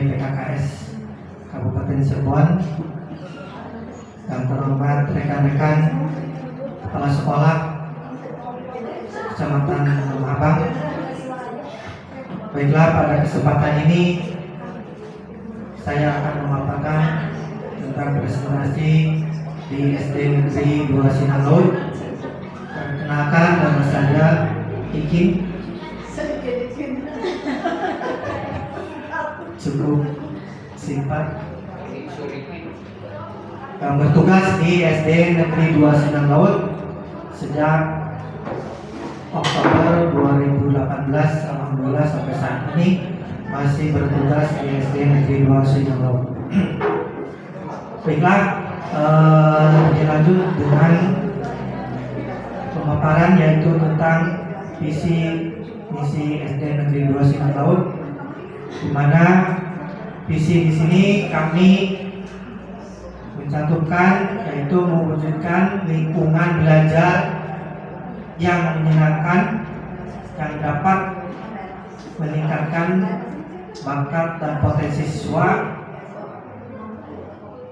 Pegawai PKKS Kabupaten Cirebon, yang terhormat rekan-rekan kepala sekolah Kecamatan Rumah Abang. Baiklah, pada kesempatan ini saya akan memaparkan tentang presentasi di SD Negeri 2 Sinanglaut. Perkenalkan, nama saya Ikin. Cukup singkat. Yang bertugas di SD Negeri 2 Sinanglaut sejak Oktober 2018, alhamdulillah sampai saat ini masih bertugas di SD Negeri 2 Sinanglaut. Baiklah, lebih lanjut dengan pemaparan yaitu tentang visi misi SD Negeri 2 Sinanglaut, di mana visi di sini kami mencantumkan yaitu mewujudkan lingkungan belajar yang menyenangkan, yang dapat meningkatkan bakat dan potensi siswa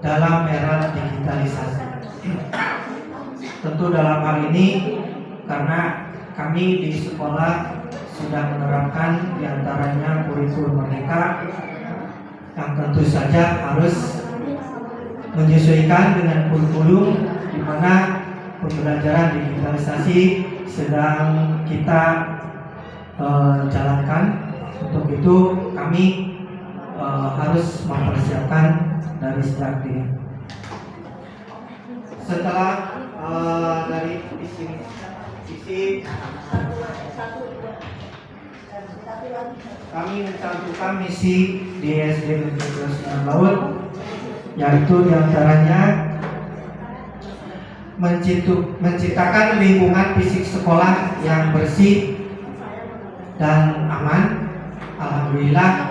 dalam era digitalisasi. Tentu dalam hal ini karena kami di sekolah sudah menerapkan diantaranya kurikulum Merdeka yang tentu saja harus menyesuaikan dengan kurikulum di mana pembelajaran digitalisasi sedang kita jalankan. Untuk itu kami harus mempersiapkan dari sejak dini. Setelah dari visi kami mencantumkan misi di SD Negeri 2 Sinanglaut, yaitu diantaranya menciptakan lingkungan fisik sekolah yang bersih dan aman. Alhamdulillah,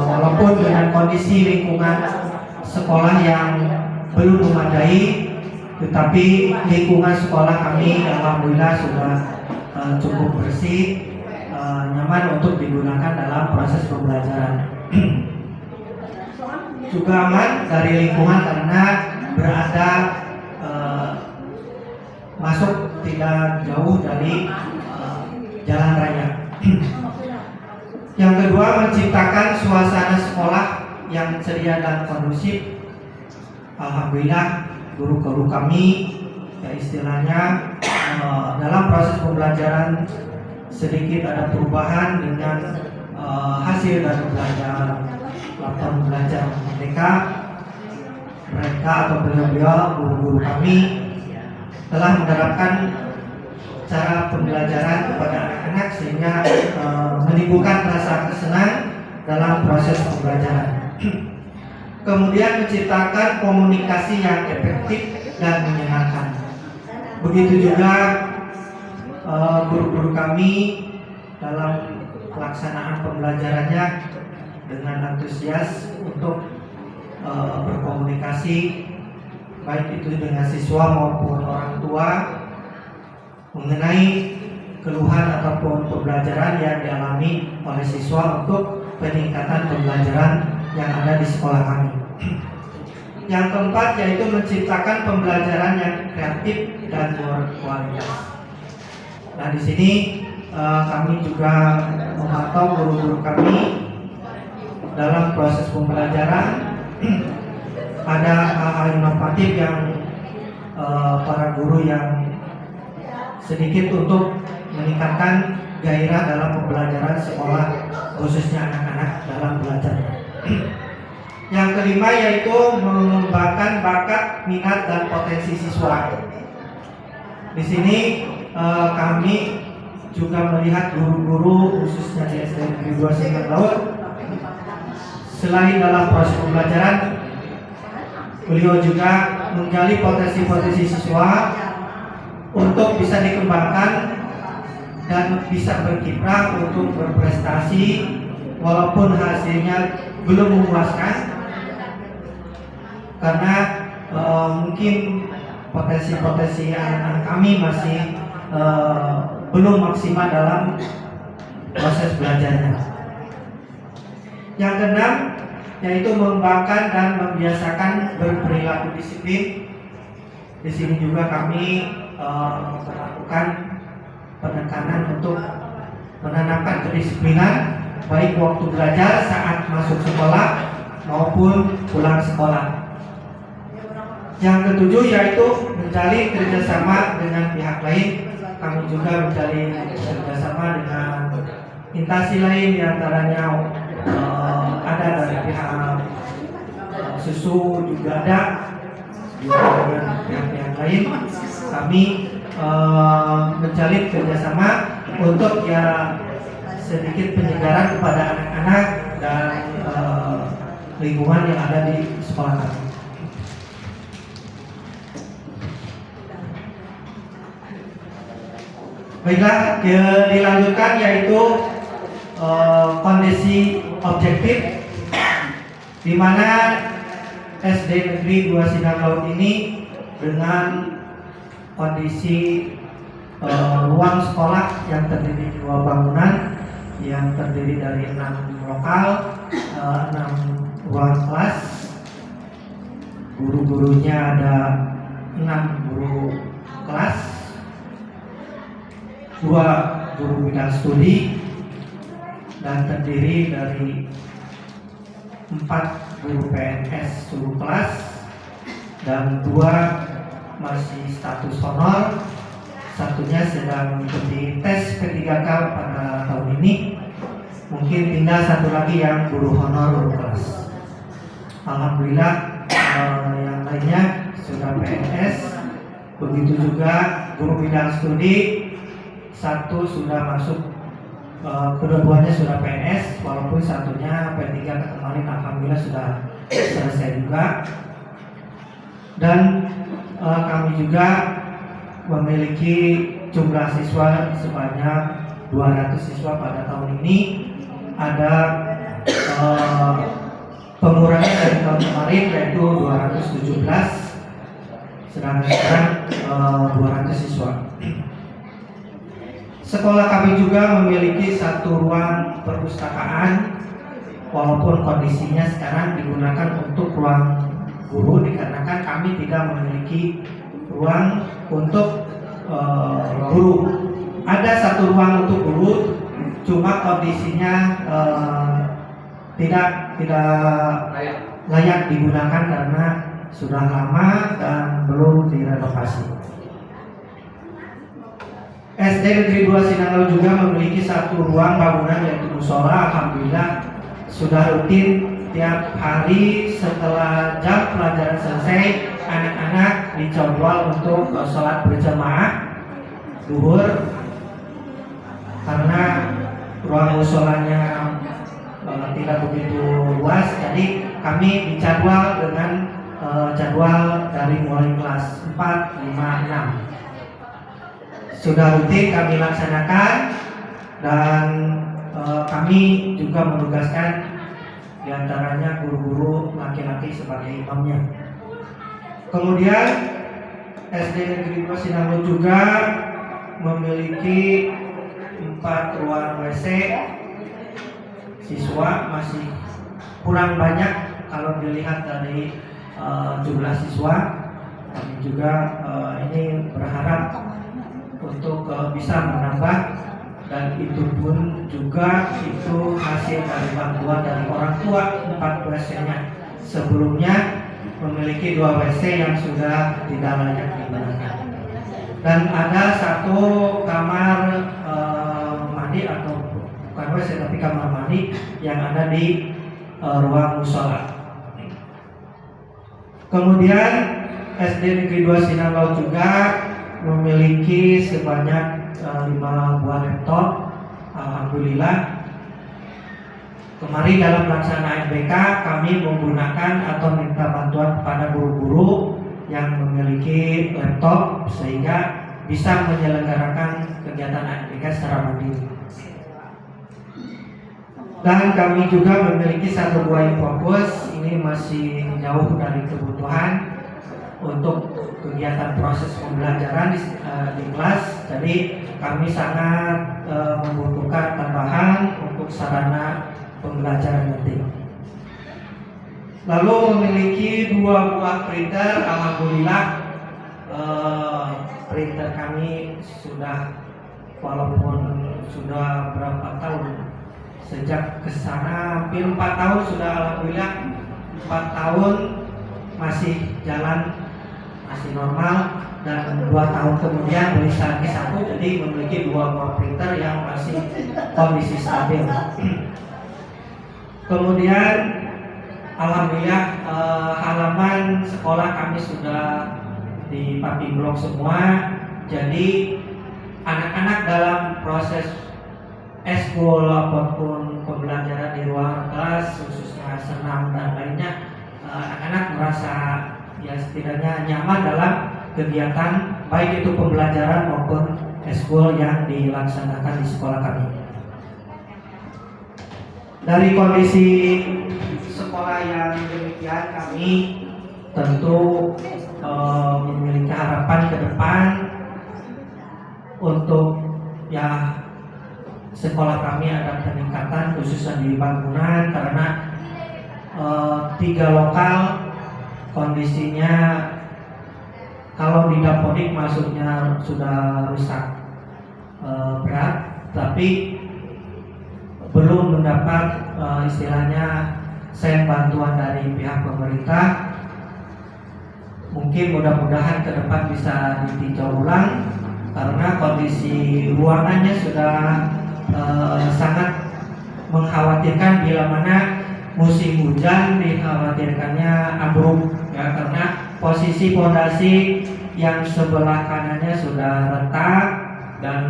walaupun dengan kondisi lingkungan sekolah yang belum memadai, tetapi lingkungan sekolah kami alhamdulillah sudah cukup bersih, nyaman untuk digunakan dalam proses pembelajaran. Juga aman dari lingkungan karena berada masuk tidak jauh dari jalan raya. Yang kedua, menciptakan suasana sekolah yang ceria dan kondusif. Alhamdulillah, guru-guru kami ya istilahnya dalam proses pembelajaran sedikit ada perubahan dengan hasil dari laporan belajar mereka atau beliau guru-guru kami telah menerapkan cara pembelajaran kepada anak-anak sehingga menimbulkan rasa kesenangan dalam proses pembelajaran. Kemudian menciptakan komunikasi yang efektif dan menyenangkan. Begitu juga guru-guru kami dalam pelaksanaan pembelajarannya dengan antusias untuk berkomunikasi baik itu dengan siswa maupun orang tua mengenai keluhan ataupun pembelajaran yang dialami oleh siswa untuk peningkatan pembelajaran yang ada di sekolah kami. Yang keempat yaitu menciptakan pembelajaran yang kreatif dan berkualitas. Nah, di sini kami juga memantau guru-guru kami dalam proses pembelajaran. Ada hal-hal inovatif yang para guru yang sedikit untuk meningkatkan gairah dalam pembelajaran sekolah, khususnya anak-anak dalam belajar. Yang kelima yaitu mengembangkan bakat, minat, dan potensi siswa. Di sini kami juga melihat guru-guru khususnya di SD Negeri 2 Sinanglaut, selain dalam proses pembelajaran, beliau juga menggali potensi-potensi siswa untuk bisa dikembangkan dan bisa berkiprah untuk berprestasi walaupun hasilnya belum memuaskan karena mungkin potensi-potensi anak-anak kami masih belum maksimal dalam proses belajarnya. Yang keenam, yaitu mengembangkan dan membiasakan berperilaku disiplin. Di sini juga kami melakukan penekanan untuk menanamkan kedisiplinan baik waktu belajar saat masuk sekolah maupun pulang sekolah. Yang ketujuh yaitu menjalin kerjasama dengan pihak lain. Kami juga menjalin kerjasama dengan instansi lain, diantaranya ada dari pihak susu juga ada, juga dengan pihak-pihak lain. Kami menjalin kerjasama untuk ya sedikit penyegaran kepada anak-anak dan lingkungan yang ada di sekolah kami. Baiklah, dilanjutkan yaitu kondisi objektif, di mana SD Negeri 2 Sindang Laut ini dengan kondisi ruang sekolah yang terdiri dari 2 bangunan yang terdiri dari 6 lokal, 6 ruang kelas, guru-gurunya ada 6 guru kelas, 2 guru bidang studi, dan terdiri dari 4 guru PNS suruh kelas dan 2 masih status honor, satunya sedang mengikuti tes P3K pada tahun ini. Mungkin tinggal 1 lagi yang guru honor guru kelas. Alhamdulillah yang lainnya sudah PNS. Begitu juga guru bidang studi, 1 sudah masuk, kedua-duanya sudah PNS, walaupun satunya P3 kemarin alhamdulillah sudah selesai juga. Dan kami juga memiliki jumlah siswa sebanyak 200 siswa pada tahun ini. Ada pengurangan dari tahun kemarin yaitu 217, sedangkan sekarang 200 siswa. Sekolah kami juga memiliki 1 ruang perpustakaan, walaupun kondisinya sekarang digunakan untuk ruang guru dikarenakan kami tidak memiliki ruang untuk guru. Ada 1 ruang untuk guru, cuma kondisinya tidak layak digunakan karena sudah lama dan belum direnovasi. SD Negeri 2 Sindang Laut juga memiliki 1 ruang bangunan yaitu musola. Alhamdulillah sudah rutin tiap hari setelah jam pelajaran selesai, anak-anak dijadwal untuk sholat berjamaah zuhur. Karena ruang musolanya tidak begitu luas, jadi kami dijadwal dengan jadwal dari mulai kelas 4, 5, 6. Sudah rutin kami laksanakan, dan kami juga menugaskan diantaranya guru-guru laki-laki sebagai imamnya. Kemudian SD Negeri 2 Sindang Laut juga memiliki 4 ruang WC. Siswa masih kurang banyak kalau dilihat dari jumlah siswa. Kami juga ini berharap untuk bisa menambah, dan itu pun juga itu hasil dari bantuan dari orang tua. 4 WC-nya sebelumnya memiliki 2 WC yang sudah tidak layak digunakan, dan ada 1 kamar mandi, atau bukan WC tapi kamar mandi yang ada di ruang musola. Kemudian SD Negeri 2 Sindang Laut juga memiliki sebanyak 5 buah laptop. Alhamdulillah kemarin dalam pelaksanaan BK kami menggunakan atau minta bantuan kepada guru-guru yang memiliki laptop sehingga bisa menyelenggarakan kegiatan ANBK secara mandiri. Dan kami juga memiliki 1 buah infobus, ini masih jauh dari kebutuhan untuk kegiatan proses pembelajaran di kelas, jadi kami sangat membutuhkan tambahan untuk sarana pembelajaran nanti. lalu memiliki 2 buah printer. Alhamdulillah printer kami sudah, walaupun sudah berapa tahun sejak kesana, hampir 4 tahun sudah, alhamdulillah 4 tahun masih jalan, masih normal, dan 2 tahun kemudian beli lagi 1, jadi memiliki 2 buah printer yang masih kondisi stabil. Kemudian alhamdulillah halaman sekolah kami sudah di paving block semua, jadi anak-anak dalam proses eskul apapun pembelajaran di ruang kelas, khususnya senam dan lainnya, anak-anak merasa ya setidaknya nyaman dalam kegiatan baik itu pembelajaran maupun eskul yang dilaksanakan di sekolah kami. Dari kondisi sekolah yang demikian, kami tentu memiliki harapan ke depan untuk ya sekolah kami ada peningkatan khususnya di bangunan, karena 3 lokal kondisinya kalau di dapodik maksudnya sudah rusak berat, tapi belum mendapat istilahnya sen bantuan dari pihak pemerintah. Mungkin mudah-mudahan ke depan bisa ditinjau ulang, karena kondisi ruangannya sudah sangat mengkhawatirkan. Bila mana musim hujan dikhawatirkannya ambruk ya, karena posisi fondasi yang sebelah kanannya sudah retak dan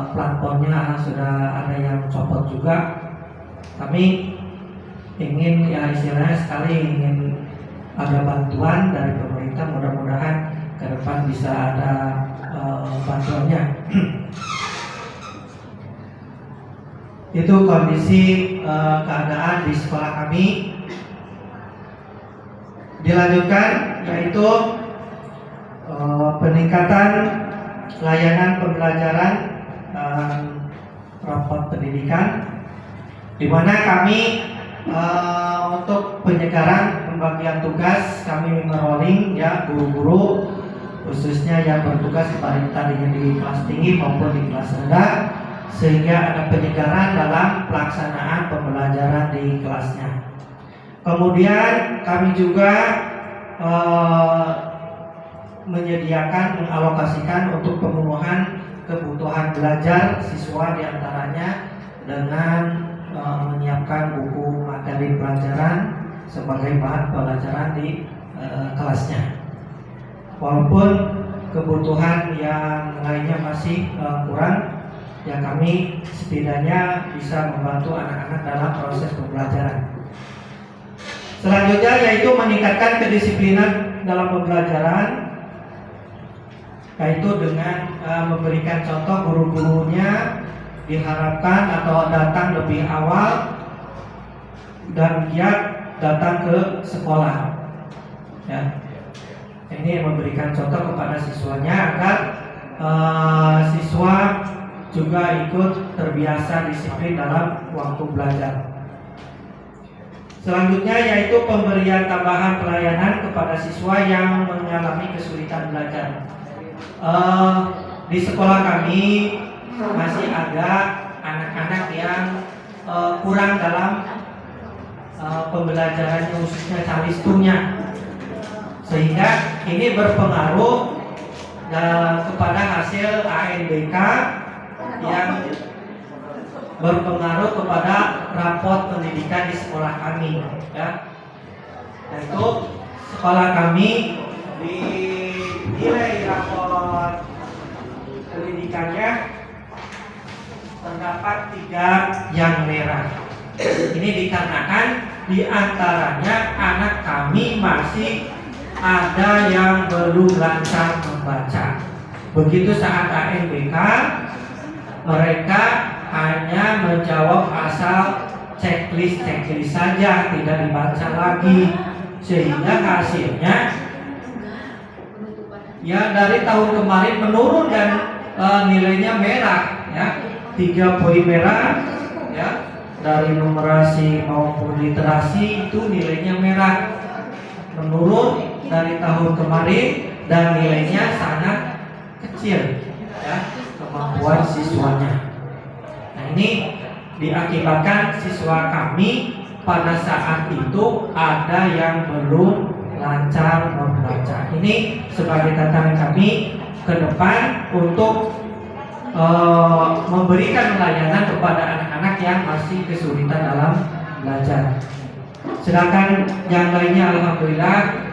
plafonnya sudah ada yang copot juga. Kami ingin ya istilahnya sekali ingin ada bantuan dari pemerintah, mudah-mudahan ke depan bisa ada bantuannya. Itu kondisi keadaan di sekolah kami. Dilanjutkan yaitu peningkatan layanan pembelajaran rapot pendidikan, di mana kami untuk penyegaran pembagian tugas kami merolling ya guru-guru khususnya yang bertugas baik tadinya di kelas tinggi maupun di kelas rendah, sehingga ada penyegaran dalam pelaksanaan pembelajaran di kelasnya. Kemudian kami juga menyediakan, mengalokasikan untuk pemenuhan kebutuhan belajar siswa, diantaranya dengan menyiapkan buku materi pelajaran sebagai bahan pelajaran di kelasnya. Walaupun kebutuhan yang lainnya masih kurang, ya kami setidaknya bisa membantu anak-anak dalam proses pembelajaran. Selanjutnya yaitu meningkatkan kedisiplinan dalam pembelajaran, yaitu dengan memberikan contoh guru-gurunya diharapkan atau datang lebih awal dan giat datang ke sekolah. Ya. Ini memberikan contoh kepada siswanya agar siswa juga ikut terbiasa disiplin dalam waktu belajar. Selanjutnya yaitu pemberian tambahan pelayanan kepada siswa yang mengalami kesulitan belajar. Di sekolah kami masih ada anak-anak yang kurang dalam pembelajarannya, khususnya calistung-nya, sehingga ini berpengaruh kepada hasil ANBK yang berpengaruh kepada rapot pendidikan di sekolah kami ya. Yaitu sekolah kami di nilai rapot pendidikannya terdapat 3 yang merah. Ini dikarenakan diantaranya anak kami masih ada yang belum lancar membaca. Begitu saat ANBK mereka hanya menjawab asal checklist saja, tidak dibaca lagi, sehingga hasilnya ya dari tahun kemarin menurun dan nilainya merah ya, 3 poin merah ya, dari numerasi maupun literasi itu nilainya merah, menurun dari tahun kemarin dan nilainya sangat kecil ya kemampuan siswanya. Nah ini diakibatkan siswa kami pada saat itu ada yang belum lancar membaca. Ini sebagai tantangan kami ke depan untuk memberikan pelayanan kepada anak-anak yang masih kesulitan dalam belajar. Sedangkan yang lainnya alhamdulillah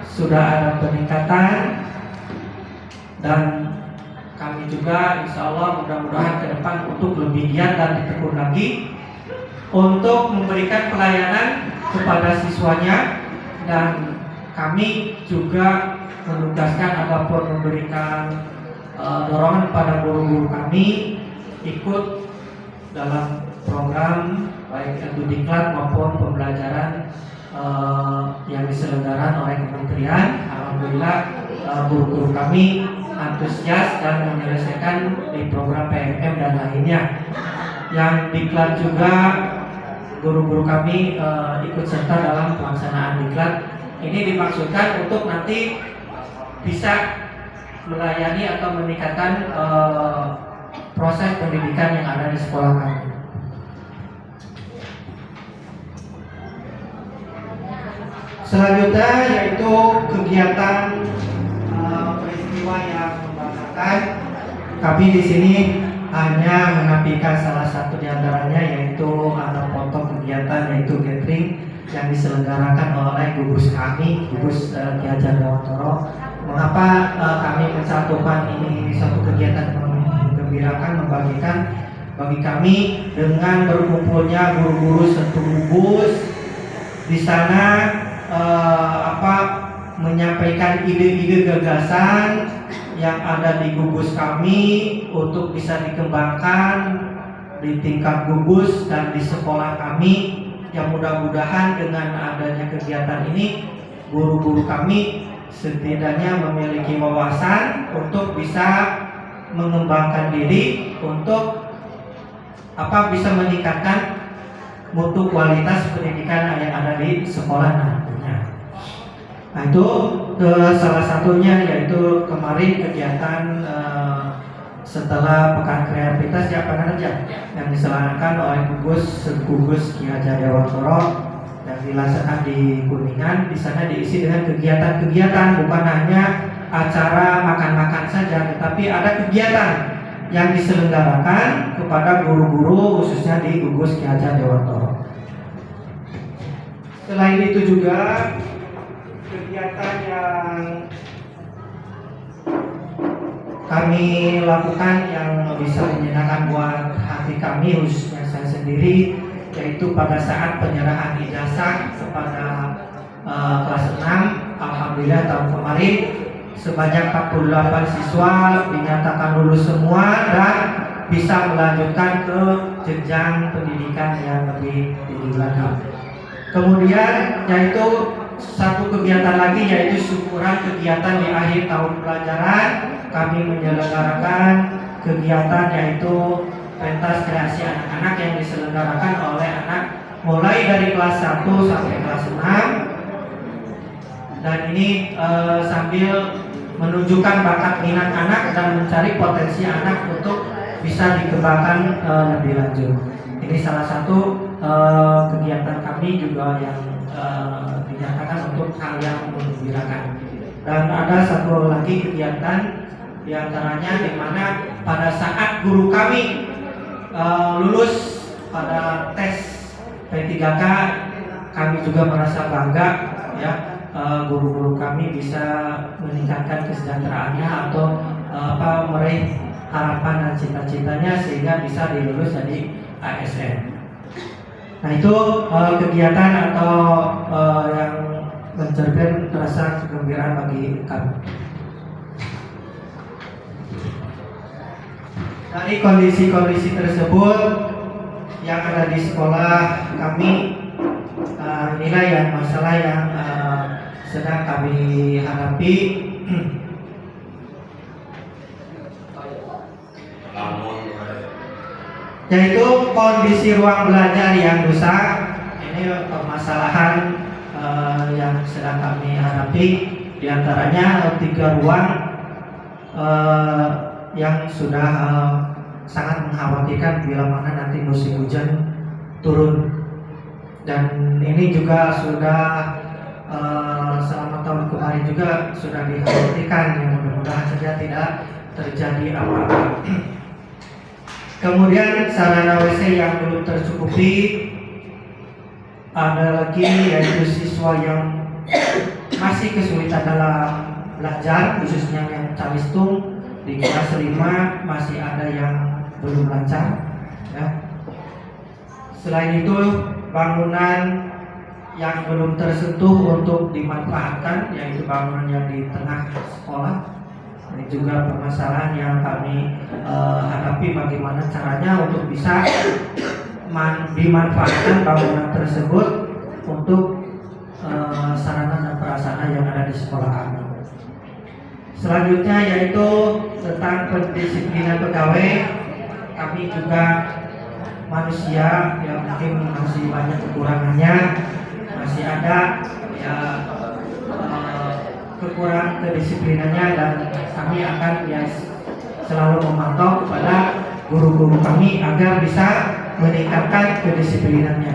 sudah ada peningkatan, dan kami juga insya Allah mudah-mudahan ke depan untuk lebih giat dan ditekun lagi untuk memberikan pelayanan kepada siswanya, dan kami juga menugaskan ataupun memberikan dorongan pada guru-guru kami ikut dalam program baik itu diklat maupun pembelajaran yang diselenggarakan oleh kementerian. Alhamdulillah guru-guru kami antusias dan menyelesaikan di program PMM dan lainnya. Yang diklat juga guru-guru kami ikut serta dalam pelaksanaan diklat. Ini dimaksudkan untuk nanti bisa melayani atau meningkatkan proses pendidikan yang ada di sekolah kami. Selanjutnya yaitu kegiatan peristiwa yang membanggakan. Kami di sini hanya menampilkan salah satu di antaranya, yaitu ada foto kegiatan yaitu gathering yang diselenggarakan oleh gugus kami, gugus Ki Hajar Dewantoro. Mengapa kami mencantumkan ini satu kegiatan menggembirakan, membagikan bagi kami dengan berkumpulnya guru-guru satu gugus di sana menyampaikan ide-ide gagasan yang ada di gugus kami untuk bisa dikembangkan di tingkat gugus dan di sekolah kami, yang mudah-mudahan dengan adanya kegiatan ini guru-guru kami setidaknya memiliki wawasan untuk bisa mengembangkan diri untuk bisa meningkatkan mutu kualitas pendidikan yang ada di sekolah nantinya. Nah itu salah satunya yaitu kemarin kegiatan setelah pekan kreativitas ya yang diselenggarakan oleh gugus Ki Hajar Dewantoro yang dilaksanakan di Kuningan. Di sana diisi dengan kegiatan-kegiatan, bukan hanya acara makan-makan saja, tetapi ada kegiatan yang diselenggarakan kepada guru-guru khususnya di gugus Ki Hajar Dewantoro. Selain itu juga kegiatan yang kami lakukan yang bisa menyenangkan buat hati kami, khususnya saya sendiri, yaitu pada saat penyerahan ijazah kepada kelas 6. Alhamdulillah tahun kemarin sebanyak 48 siswa dinyatakan lulus semua dan bisa melanjutkan ke jenjang pendidikan yang lebih tinggi lagi. Kemudian yaitu satu kegiatan lagi yaitu syukuran kegiatan di akhir tahun pelajaran. Kami menyelenggarakan kegiatan yaitu pentas kreasi anak-anak yang diselenggarakan oleh anak mulai dari kelas 1 sampai kelas 6, dan ini sambil menunjukkan bakat minat anak dan mencari potensi anak untuk bisa dikembangkan lebih lanjut. Ini salah satu kegiatan kami juga yang dinyatakan untuk hal yang menggembirakan. Dan ada satu lagi kegiatan diantaranya di mana pada saat guru kami lulus pada tes P3K, kami juga merasa bangga ya, guru-guru kami bisa meningkatkan kesejahteraannya atau meraih harapan dan cita-citanya sehingga bisa dilulus jadi ASN. Nah itu kegiatan atau yang mencerminkan rasa kegembiraan bagi kami. Dari kondisi-kondisi tersebut yang ada di sekolah kami, inilah yang masalah yang sedang kami hadapi. Yaitu kondisi ruang belajar yang rusak, ini permasalahan yang sedang kami hadapi. Di antaranya 3 ruang yang sudah sangat mengkhawatirkan bila mana nanti musim hujan turun. Dan ini juga sudah selama tahun kemarin juga sudah dikhawatirkan, yang mudah-mudahan saja tidak terjadi apa-apa. Kemudian sarana WC yang belum tercukupi, ada lagi yaitu siswa yang masih kesulitan dalam belajar, khususnya yang calistung di kelas 5 masih ada yang belum lancar ya. Selain itu bangunan yang belum tersentuh untuk dimanfaatkan, yaitu bangunan yang di tengah sekolah. Ini juga permasalahan yang kami hadapi, bagaimana caranya untuk bisa dimanfaatkan bangunan tersebut untuk sarana dan prasarana yang ada di sekolah kami. Selanjutnya yaitu tentang pendisiplinan pegawai. Kami juga manusia yang mungkin masih banyak kekurangannya, masih ada ya kekurangan kedisiplinannya, dan kami akan ya selalu memantau kepada guru-guru kami agar bisa meningkatkan kedisiplinannya.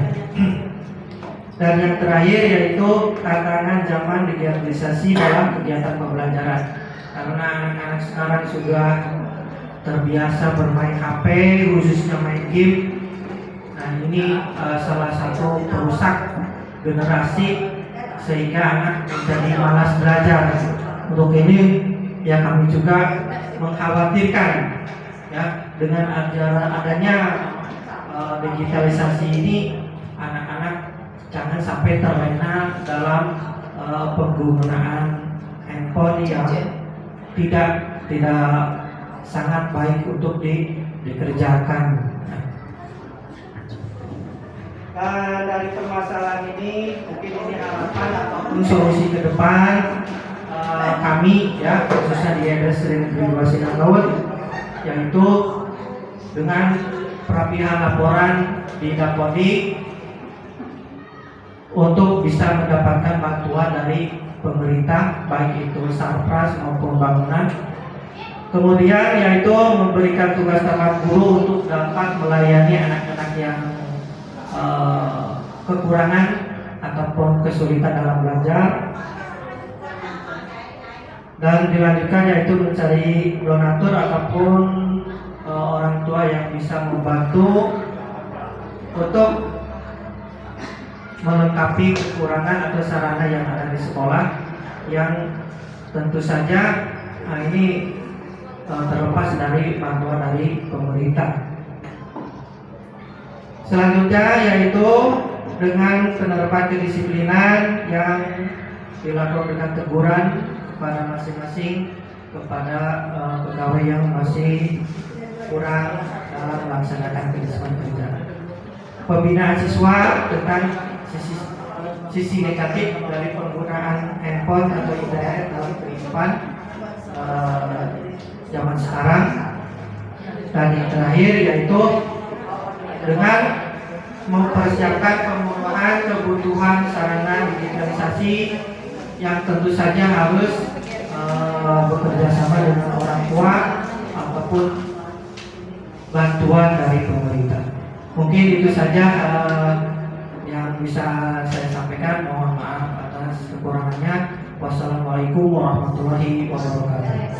Dan yang terakhir yaitu tantangan zaman digitalisasi dalam kegiatan pembelajaran, karena anak-anak sekarang sudah terbiasa bermain HP, khususnya main game. Nah ini salah satu perusak generasi sehingga anak menjadi malas belajar. Untuk ini ya kami juga mengkhawatirkan ya dengan adanya digitalisasi ini, anak-anak jangan sampai terlena dalam penggunaan handphone yang tidak sangat baik untuk dikerjakan. Dan dari permasalahan ini mungkin ini harapan ataupun solusi ke depan kami ya, khususnya di industri negeri Wasinangaut, yaitu dengan perapihan laporan di Dapodik untuk bisa mendapatkan bantuan dari pemerintah, baik itu sarpras maupun bangunan. Kemudian yaitu memberikan tugas tambahan guru untuk dapat melayani anak-anak yang kekurangan ataupun kesulitan dalam belajar. Dan dilanjutkan yaitu mencari donatur ataupun orang tua yang bisa membantu untuk melengkapi kekurangan atau sarana yang ada di sekolah, yang tentu saja ini terlepas dari bantuan dari pemerintah. Selanjutnya yaitu dengan penerapan kedisiplinan yang dilakukan dengan teguran kepada masing-masing, kepada pegawai yang masih kurang dalam melaksanakan kedisiplinan kerja. Pembinaan siswa tentang sisi negatif dari penggunaan handphone atau internet dalam kehidupan zaman sekarang. Dan yang terakhir yaitu dengan mempersiapkan pemenuhan kebutuhan sarana digitalisasi yang tentu saja harus bekerja sama dengan orang tua ataupun bantuan dari pemerintah. Mungkin itu saja yang bisa saya sampaikan. Mohon maaf atas kekurangannya. Wassalamualaikum warahmatullahi wabarakatuh.